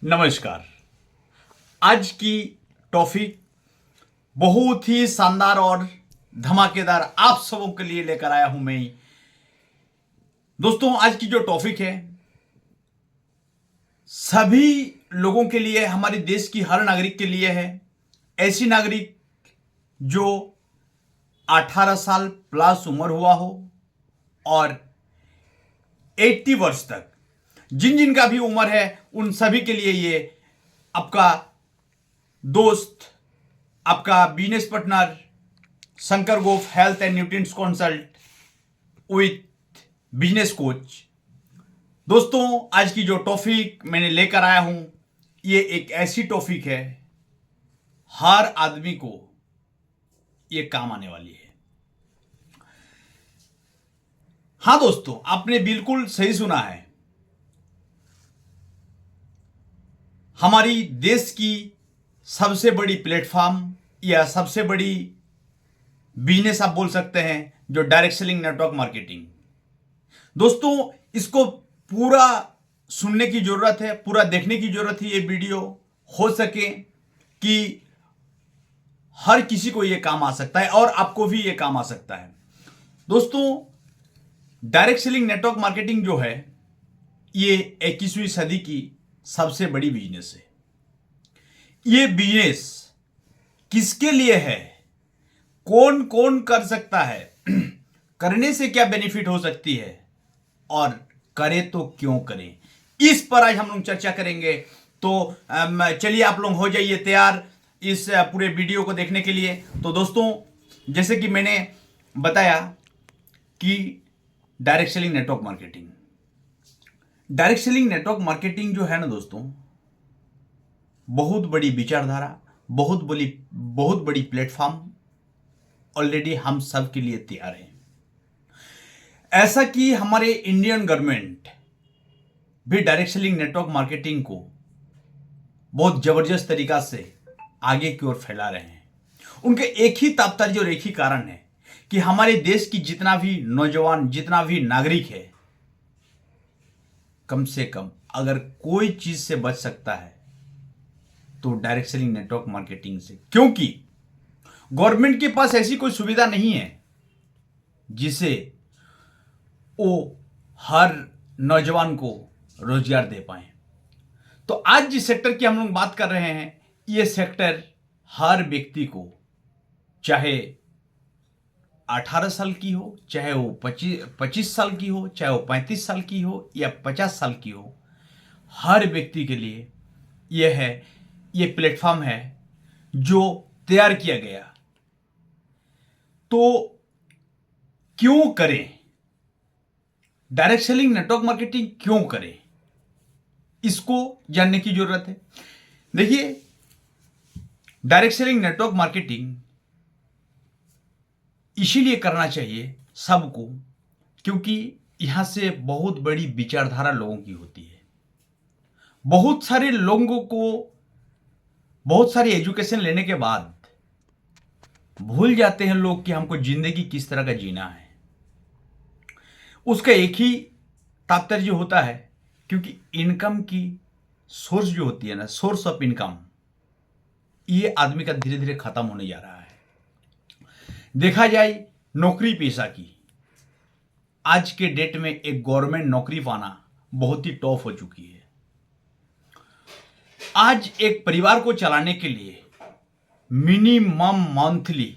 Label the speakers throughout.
Speaker 1: नमस्कार। आज की टॉपिक बहुत ही शानदार और धमाकेदार आप सबों के लिए लेकर आया हूं मैं। दोस्तों, आज की जो टॉपिक है सभी लोगों के लिए, हमारे देश की हर नागरिक के लिए है। ऐसी नागरिक जो 18 साल प्लस उम्र हुआ हो और 80 वर्ष तक जिन जिन का भी उम्र है उन सभी के लिए ये आपका दोस्त, आपका बिजनेस पार्टनर शंकर गोफ health and nutrients consult with business coach. दोस्तों, आज की जो टॉपिक मैंने लेकर आया हूं ये एक ऐसी टॉपिक है हर आदमी को ये काम आने वाली है। हां दोस्तों, आपने बिल्कुल सही सुना है। हमारी देश की सबसे बड़ी प्लेटफॉर्म या सबसे बड़ी बिजनेस आप बोल सकते हैं जो डायरेक्ट सेलिंग नेटवर्क मार्केटिंग। दोस्तों, इसको पूरा सुनने की जरूरत है, पूरा देखने की जरूरत है। ये वीडियो हो सके कि हर किसी को ये काम आ सकता है और आपको भी ये काम आ सकता है। दोस्तों, डायरेक्ट सेलिंग नेटवर्क मार्केटिंग जो है ये 21वीं सदी की सबसे बड़ी बिजनेस है। ये बिजनेस किसके लिए है, कौन कौन कर सकता है, करने से क्या बेनिफिट हो सकती है और करे तो क्यों करें, इस पर आज हम लोग चर्चा करेंगे। तो चलिए आप लोग हो जाइए तैयार इस पूरे वीडियो को देखने के लिए। तो दोस्तों, जैसे कि मैंने बताया कि डायरेक्ट सेलिंग नेटवर्क मार्केटिंग जो है ना दोस्तों, बहुत बड़ी विचारधारा, बहुत बड़ी प्लेटफॉर्म ऑलरेडी हम सब के लिए तैयार है। ऐसा कि हमारे इंडियन गवर्नमेंट भी डायरेक्ट सेलिंग नेटवर्क मार्केटिंग को बहुत जबरदस्त तरीका से आगे की ओर फैला रहे हैं। उनके एक ही तात्पर्य और एक ही कारण है कि हमारे देश की जितना भी नौजवान, जितना भी नागरिक है, कम से कम अगर कोई चीज से बच सकता है तो डायरेक्ट सेलिंग नेटवर्क मार्केटिंग से, क्योंकि गवर्नमेंट के पास ऐसी कोई सुविधा नहीं है जिसे वो हर नौजवान को रोजगार दे पाए। तो आज जिस सेक्टर की हम लोग बात कर रहे हैं, ये सेक्टर हर व्यक्ति को, चाहे 18 साल की हो, चाहे वो 25 साल की हो, चाहे वो 35 साल की हो या 50 साल की हो, हर व्यक्ति के लिए ये प्लेटफॉर्म है जो तैयार किया गया। तो क्यों करें डायरेक्ट सेलिंग नेटवर्क मार्केटिंग, क्यों करें, इसको जानने की जरूरत है। देखिए, डायरेक्ट सेलिंग नेटवर्क मार्केटिंग इसीलिए करना चाहिए सबको क्योंकि यहां से बहुत बड़ी विचारधारा लोगों की होती है। बहुत सारे लोगों को बहुत सारी एजुकेशन लेने के बाद भूल जाते हैं लोग कि हमको जिंदगी किस तरह का जीना है। उसका एक ही तात्पर्य होता है, क्योंकि इनकम की सोर्स जो होती है ना, सोर्स ऑफ इनकम, ये आदमी का धीरे धीरे खत्म होने जा रहा है। देखा जाए नौकरी पेशा की, आज के डेट में एक गवर्नमेंट नौकरी पाना बहुत ही टफ हो चुकी है। आज एक परिवार को चलाने के लिए मिनिमम मंथली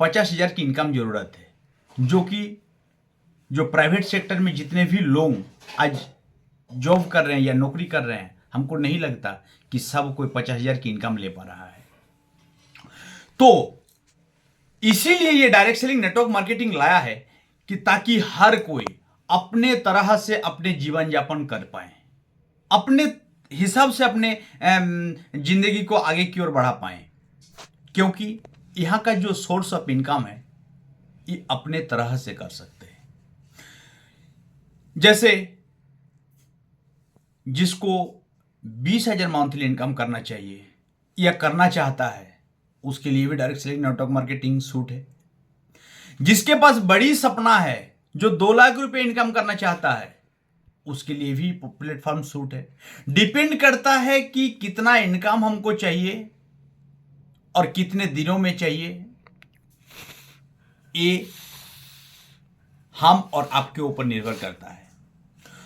Speaker 1: 50,000 की इनकम जरूरत है, जो प्राइवेट सेक्टर में जितने भी लोग आज जॉब कर रहे हैं या नौकरी कर रहे हैं, हमको नहीं लगता कि सब कोई 50,000 की इनकम ले पा रहा है। तो इसीलिए ये डायरेक्ट सेलिंग नेटवर्क मार्केटिंग लाया है कि ताकि हर कोई अपने तरह से अपने जीवन यापन कर पाए, अपने हिसाब से अपने जिंदगी को आगे की ओर बढ़ा पाए, क्योंकि यहां का जो सोर्स ऑफ इनकम है ये अपने तरह से कर सकते हैं। जैसे जिसको 20,000 मंथली इनकम करना चाहिए या करना चाहता है, उसके लिए भी direct selling network marketing suit है। जिसके पास बड़ी सपना है, जो 2 लाख रुपए इनकम करना चाहता है, उसके लिए भी प्लेटफॉर्म सूट है। डिपेंड करता है कि कितना इनकम हमको चाहिए और कितने दिनों में चाहिए, ये हम और आपके ऊपर निर्भर करता है।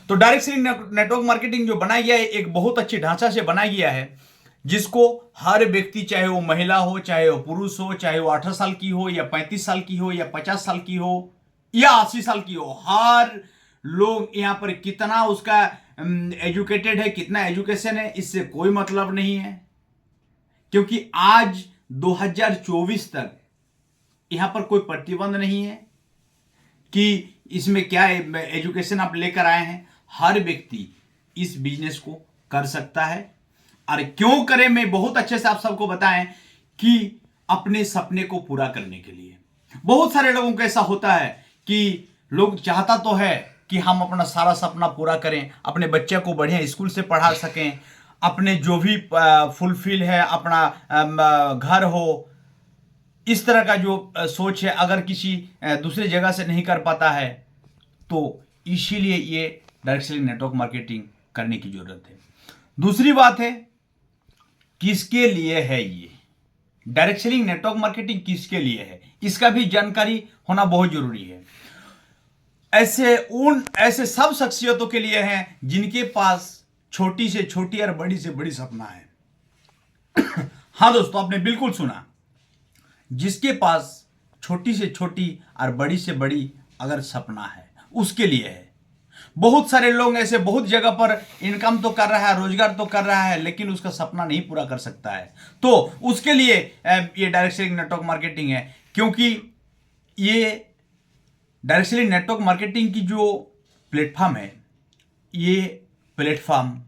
Speaker 1: तो डायरेक्ट सेलिंग नेटवर्क मार्केटिंग जो बनाया गया है, एक बहुत अच्छे ढांचा से बनाया गया है, जिसको हर व्यक्ति, चाहे वो महिला हो, चाहे वो पुरुष हो, चाहे वो 18 साल की हो या 35 साल की हो या 50 साल की हो या 80 साल की हो, हर लोग यहां पर कितना उसका एजुकेटेड है, कितना एजुकेशन है, इससे कोई मतलब नहीं है। क्योंकि आज 2024 तक यहां पर कोई प्रतिबंध नहीं है कि इसमें क्या एजुकेशन आप लेकर आए हैं। हर व्यक्ति इस बिजनेस को कर सकता है। और क्यों करें, मैं बहुत अच्छे से आप सबको बताएं कि अपने सपने को पूरा करने के लिए। बहुत सारे लोगों को ऐसा होता है कि लोग चाहता तो है कि हम अपना सारा सपना पूरा करें, अपने बच्चे को बढ़िया स्कूल से पढ़ा सकें, अपने जो भी फुलफिल है, अपना घर हो, इस तरह का जो सोच है, अगर किसी दूसरे जगह से नहीं कर पाता है, तो इसीलिए ये डायरेक्ट सेलिंग नेटवर्क मार्केटिंग करने की जरूरत है। दूसरी बात है, किसके लिए है ये डायरेक्ट सेलिंग नेटवर्क मार्केटिंग, किसके लिए है, इसका भी जानकारी होना बहुत जरूरी है। ऐसे सब शख्सियतों के लिए है जिनके पास छोटी से छोटी और बड़ी से बड़ी सपना है। हाँ दोस्तों, आपने बिल्कुल सुना, जिसके पास छोटी से छोटी और बड़ी से बड़ी अगर सपना है, उसके लिए है। बहुत सारे लोग ऐसे बहुत जगह पर इनकम तो कर रहा है, रोजगार तो कर रहा है, लेकिन उसका सपना नहीं पूरा कर सकता है। तो उसके लिए ये डायरेक्ट सेलिंग नेटवर्क मार्केटिंग है। क्योंकि ये डायरेक्ट सेलिंग नेटवर्क मार्केटिंग की जो प्लेटफॉर्म है, ये प्लेटफॉर्म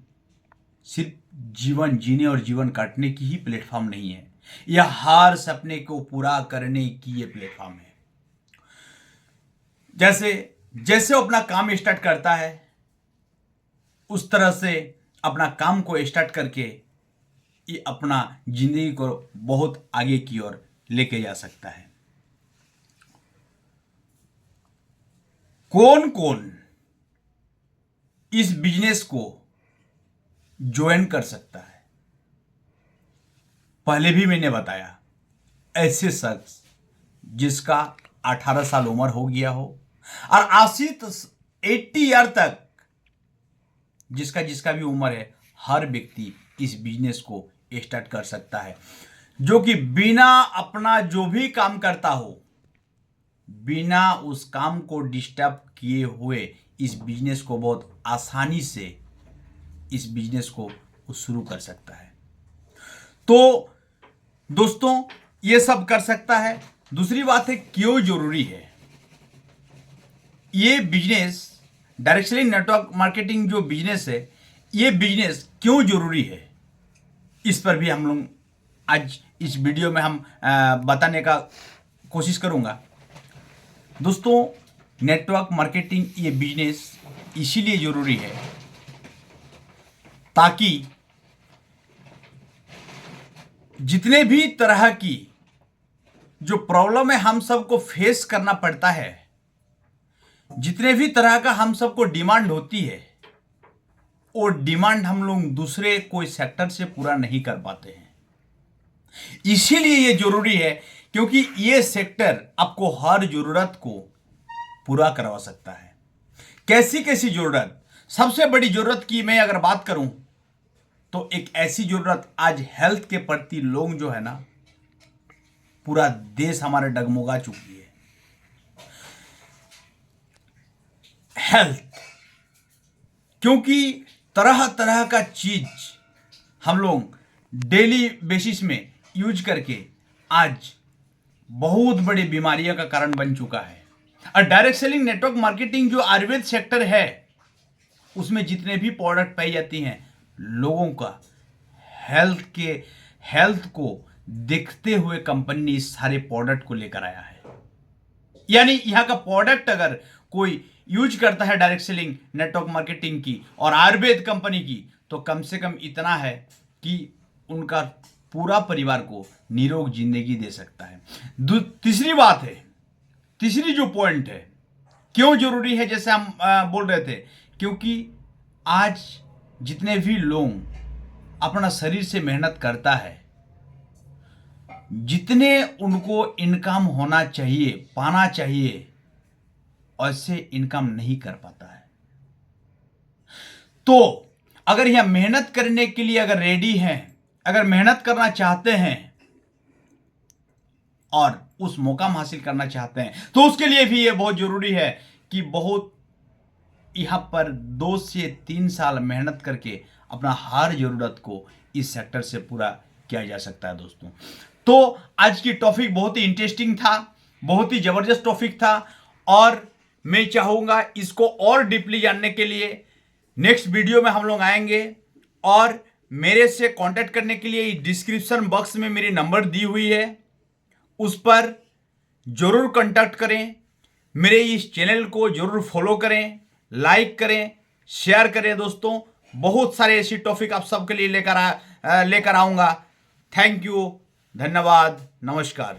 Speaker 1: सिर्फ जीवन जीने और जीवन काटने की ही प्लेटफॉर्म नहीं है, यह हर सपने को पूरा करने की ये प्लेटफॉर्म है। जैसे वो अपना काम स्टार्ट करता है, उस तरह से अपना काम को स्टार्ट करके ये अपना जिंदगी को बहुत आगे की ओर लेके जा सकता है। कौन कौन इस बिजनेस को ज्वाइन कर सकता है? पहले भी मैंने बताया, ऐसे शख्स जिसका 18 साल उम्र हो गया हो और 80 ईयर तक जिसका भी उम्र है, हर व्यक्ति इस बिजनेस को स्टार्ट कर सकता है। जो कि बिना अपना जो भी काम करता हो, बिना उस काम को डिस्टर्ब किए हुए इस बिजनेस को बहुत आसानी से इस बिजनेस को शुरू कर सकता है। तो दोस्तों, ये सब कर सकता है। दूसरी बात है, क्यों जरूरी है ये business, direct selling network marketing जो बिजनेस है, ये बिजनेस क्यों जरूरी है, इस पर भी हम लोग आज इस वीडियो में हम बताने का कोशिश करूंगा। दोस्तों, नेटवर्क मार्केटिंग ये बिजनेस इसीलिए जरूरी है ताकि जितने भी तरह की जो प्रॉब्लम है हम सबको फेस करना पड़ता है, जितने भी तरह का हम सबको डिमांड होती है, वो डिमांड हम लोग दूसरे कोई सेक्टर से पूरा नहीं कर पाते हैं। इसीलिए ये जरूरी है, क्योंकि ये सेक्टर आपको हर जरूरत को पूरा करवा सकता है। कैसी कैसी जरूरत? सबसे बड़ी जरूरत की मैं अगर बात करूं तो एक ऐसी जरूरत, आज हेल्थ के प्रति लोग जो है ना, पूरा देश हमारे डगमगा चुकी है। हेल्थ, क्योंकि तरह तरह का चीज हम लोग डेली बेसिस में यूज करके आज बहुत बड़ी बीमारियों का कारण बन चुका है। और डायरेक्ट सेलिंग नेटवर्क मार्केटिंग जो आयुर्वेद सेक्टर है, उसमें जितने भी प्रोडक्ट पाई जाती हैं, लोगों का हेल्थ को देखते हुए कंपनी ने इस सारे प्रोडक्ट को लेकर आया है। यानी यहां का प्रोडक्ट अगर कोई यूज करता है डायरेक्ट सेलिंग नेटवर्क मार्केटिंग की और आयुर्वेद कंपनी की, तो कम से कम इतना है कि उनका पूरा परिवार को निरोग जिंदगी दे सकता है। तीसरी बात है, तीसरी जो पॉइंट है, क्यों जरूरी है, जैसे हम बोल रहे थे, क्योंकि आज जितने भी लोग अपना शरीर से मेहनत करता है, जितने उनको इनकम होना चाहिए, पाना चाहिए, ऐसे इनकम नहीं कर पाता है। तो अगर यह मेहनत करने के लिए अगर रेडी हैं, अगर मेहनत करना चाहते हैं और उस मुकाम हासिल करना चाहते हैं, तो उसके लिए भी यह बहुत जरूरी है कि बहुत यहां पर 2 से 3 साल मेहनत करके अपना हर जरूरत को इस सेक्टर से पूरा किया जा सकता है दोस्तों। तो आज की टॉपिक बहुत ही इंटरेस्टिंग था, बहुत ही जबरदस्त टॉपिक था, और मैं चाहूंगा इसको और डीपली जानने के लिए नेक्स्ट वीडियो में हम लोग आएंगे। और मेरे से कांटेक्ट करने के लिए डिस्क्रिप्शन बॉक्स में मेरी नंबर दी हुई है, उस पर जरूर कांटेक्ट करें। मेरे इस चैनल को जरूर फॉलो करें, लाइक करें, शेयर करें दोस्तों। बहुत सारे ऐसी टॉपिक आप सबके लिए लेकर आऊंगा। थैंक यू, धन्यवाद, नमस्कार।